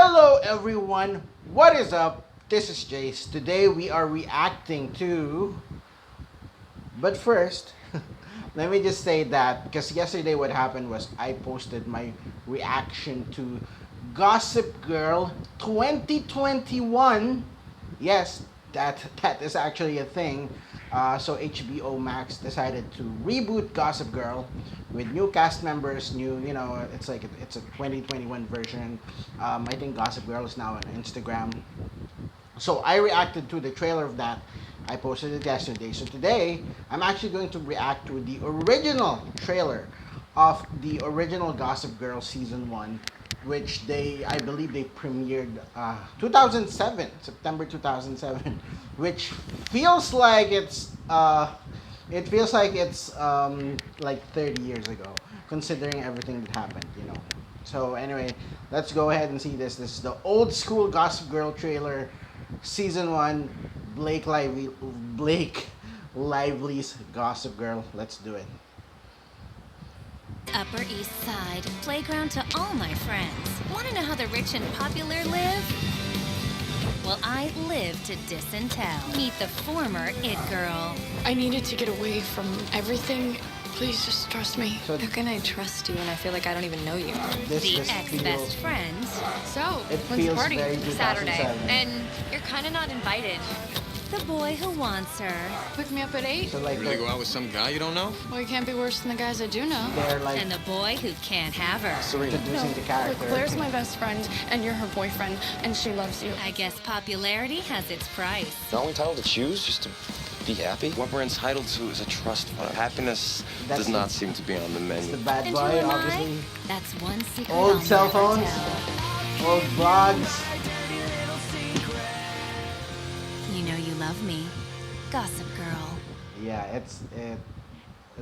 Hello everyone, what is up? This is Jace. Today we are reacting to. But first, let me just say that because yesterday what happened was I posted my reaction to Gossip Girl 2021. Yes, that is actually a thing. So HBO Max decided to reboot Gossip Girl with new cast members, new it's like it's a 2021 version. I think Gossip Girl is now on Instagram. So I reacted to the trailer of that. I posted it yesterday. So today I'm actually going to react to the original trailer of the original Gossip Girl season one, which I believe they premiered 2007, September 2007, which feels like it's like 30 years ago, considering everything that happened. So anyway, let's go ahead and see this. This is the old school Gossip Girl trailer, season one. Blake Lively's Gossip Girl. Let's do it. Upper East Side, playground to all my friends. Want to know how the rich and popular live? Well, I live to diss and tell. Meet the former It Girl. I needed to get away from everything. Please just trust me. So How can I trust you when I feel like I don't even know you? this The just ex-best feels friends. So, it when's the feels party? very Saturday. 2007. And you're kind of not invited. The boy who wants her. Pick me up at 8? So like You really go out with some guy you don't know? Well, you can't be worse than the guys I do know. they're like And the boy who can't have her. introducing the Look, character. Claire's my best friend, and you're her boyfriend, and she loves you. I guess popularity has its price. Aren't we entitled to choose just to be happy? What we're entitled to is a trust fund. Happiness That's does the- not seem to be on the It's menu. the bad And who boy, am obviously. I? That's one secret Old I'll cell never phones. tell. Old blogs. You know you love me. Gossip Girl. Yeah, it.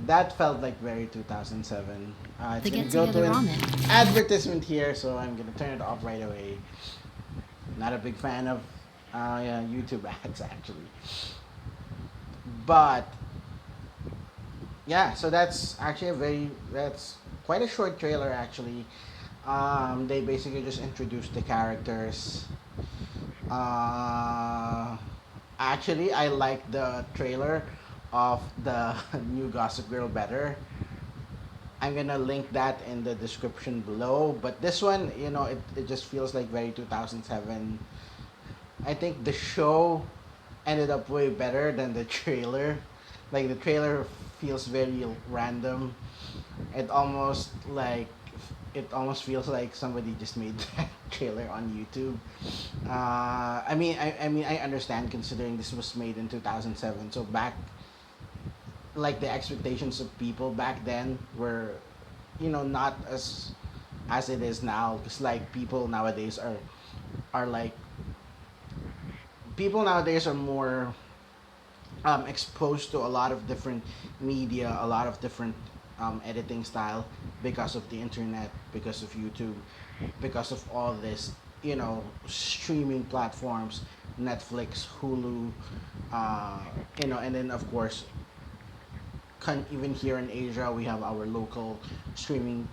That felt like very 2007. It's The gonna Get go Together to an ramen. advertisement here, so I'm gonna turn it off right away. Not a big fan of yeah, YouTube ads actually, but yeah. So that's actually that's quite a short trailer actually. They basically just introduced the characters. Uh, Actually, I like the trailer of the new Gossip Girl better. I'm gonna link that in the description below. But this one, it just feels like very 2007. I think the show ended up way better than the trailer. Like the trailer feels very random. It almost like it almost feels like somebody just made that trailer on YouTube. I understand considering this was made in 2007. So back, like the expectations of people back then were, not as it is now. Because like are like people nowadays are more exposed to a lot of different media, a lot of different editing style because of the internet, because of YouTube, because of all this, streaming platforms, Netflix, Hulu, and then of course, even here in Asia, we have our local streaming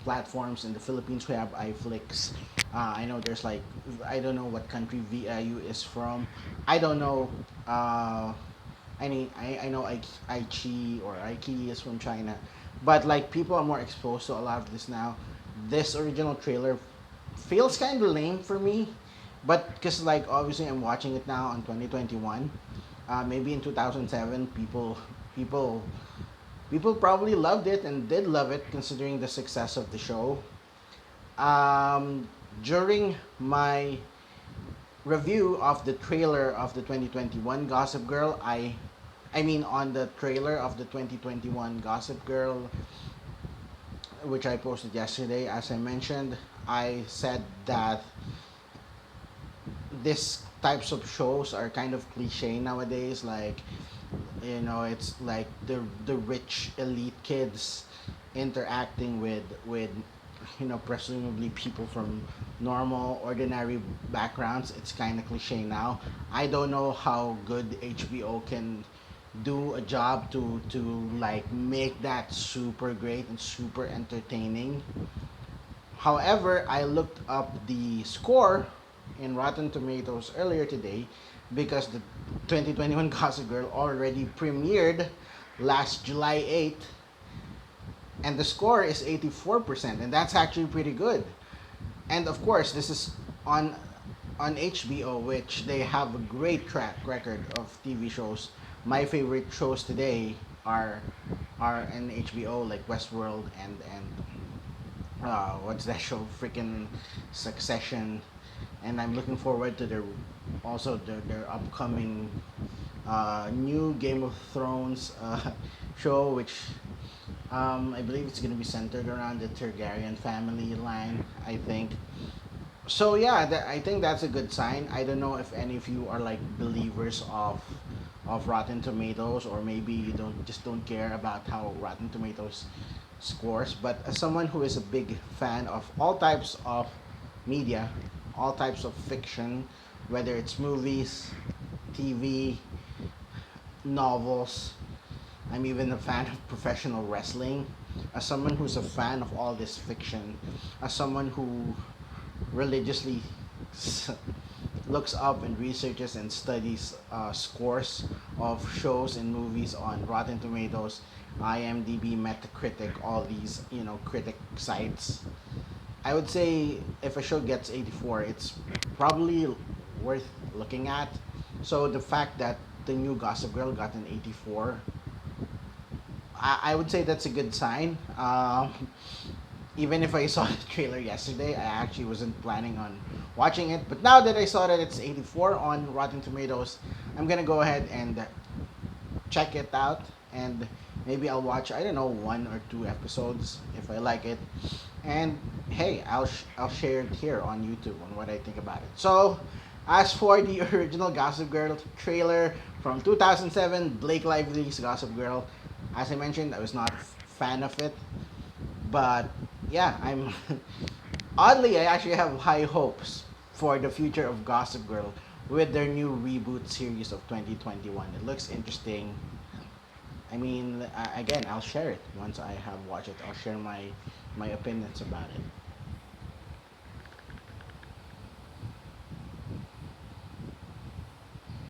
platforms. In the Philippines, we have iFlix. I know there's like, I don't know what country VIU is from. I don't know. I know Aichi or Aiki is from China, but like people are more exposed to a lot of this now. This original trailer feels kind of lame for me, but because like obviously I'm watching it now on 2021. Maybe in 2007, people people probably loved it and did love it considering the success of the show. During my review of the trailer of the 2021 Gossip Girl, on the trailer of the 2021 Gossip Girl, which I posted yesterday, as I mentioned, I said that these types of shows are kind of cliche nowadays. Like, it's like the rich elite kids interacting with presumably people from normal ordinary backgrounds. It's kind of cliche now. I don't know how good HBO can do a job to like make that super great and super entertaining. However, I looked up the score in Rotten Tomatoes earlier today because the 2021 Gossip Girl already premiered last July 8th, and the score is 84%, and that's actually pretty good. And of course, this is on HBO, which they have a great track record of TV shows. My favorite shows today are in HBO, like Westworld and what's that show? Freaking Succession. And I'm looking forward to their upcoming new Game of Thrones show, which I believe it's gonna be centered around the Targaryen family line. I think. So yeah, I think that's a good sign. I don't know if any of you are like believers of Rotten Tomatoes, or maybe you don't care about how Rotten Tomatoes scores. But as someone who is a big fan of all types of media, all types of fiction, whether it's movies, TV, novels, I'm even a fan of professional wrestling. As someone who's a fan of all this fiction, as someone who religiously s- looks up and researches and studies scores of shows and movies on Rotten Tomatoes, IMDb, Metacritic, all these critic sites, I would say if a show gets 84, it's probably worth looking at. So the fact that the new Gossip Girl got an 84, I would say that's a good sign. Even if I saw the trailer yesterday, I actually wasn't planning on watching it. But now that I saw that it's 84 on Rotten Tomatoes, I'm gonna go ahead and check it out, and maybe I'll watch, I don't know, one or two episodes if I like it. And hey, I'll share it here on YouTube on what I think about it. So, as for the original Gossip Girl trailer from 2007, Blake Lively's Gossip Girl, as I mentioned, I was not a fan of it, but yeah, I'm oddly, I actually have high hopes for the future of Gossip Girl with their new reboot series of 2021. It looks interesting. I mean, again, I'll share it once I have watched it. I'll share my opinions about it.